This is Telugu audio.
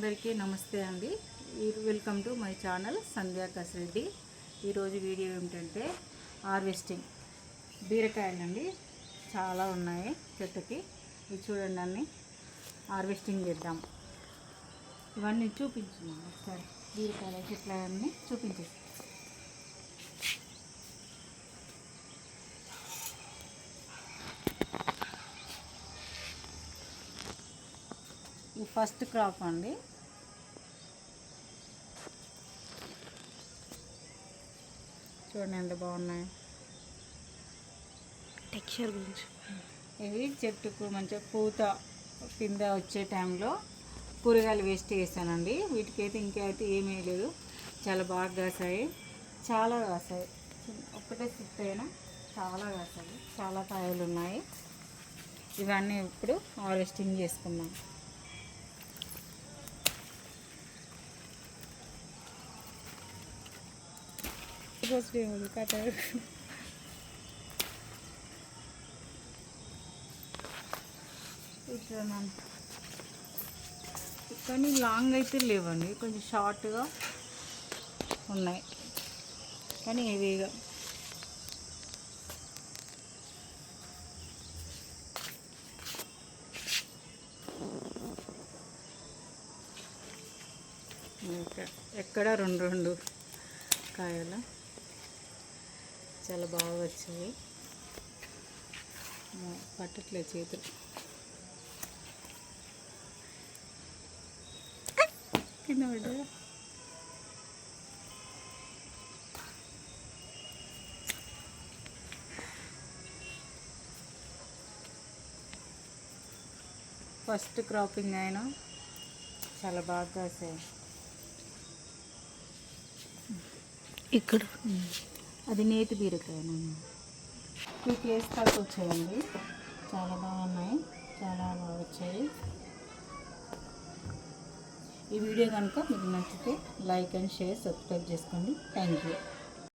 అందరికీ నమస్తే అండి. వెల్కమ్ టు మై ఛానల్ సంధ్యా కసిరెడ్డి. ఈరోజు వీడియో ఏమిటంటే హార్వెస్టింగ్ బీరకాయలండి. చాలా ఉన్నాయి చెట్టుకి. ఇవి చూడండి, అన్నీ హార్వెస్టింగ్ చేద్దాం. ఇవన్నీ చూపించున్నాం ఒకసారి. బీరకాయల చెట్లు అన్నీ చూపించేసి ఈ ఫస్ట్ క్రాప్ అండి. చూడండి ఎంత బాగున్నాయి. టెక్స్చర్ గురించి ఇవి చెట్టుకు మంచిగా పూత కింద వచ్చే టైంలో కూరగాయలు వేస్ట్ చేశానండి. వీటికైతే ఇంకైతే ఏమీ లేదు. చాలా బాగా కాసాయి, చాలా కాసాయి. ఒక్కటే సిట్ అయినా చాలా కాసాయి, చాలా కాయలు ఉన్నాయి. ఇవన్నీ ఇప్పుడు హార్వెస్టింగ్ చేసుకున్నాం. కానీ లాంగ్ అయితే లేవండి, కొంచెం షార్ట్గా ఉన్నాయి. కానీ ఇవి ఎక్కడ రెండు రెండు కాయలు చాలా బాగా వచ్చాయి. పట్టట్లేదు చేతులు. కింద పడ్డా. ఫస్ట్ క్రాపింగ్ అయినా చాలా బాగా కాసాయి. ఇక్కడ అది నేతి బీరకాయ. 2 kgs దాకా వచ్చాయండి. చాలా బాగున్నాయి, చాలా బాగా వచ్చాయి. ఈ వీడియో కనుక మీకు నచ్చితే లైక్ అండ్ షేర్, సబ్స్క్రైబ్ చేసుకోండి. Thank you.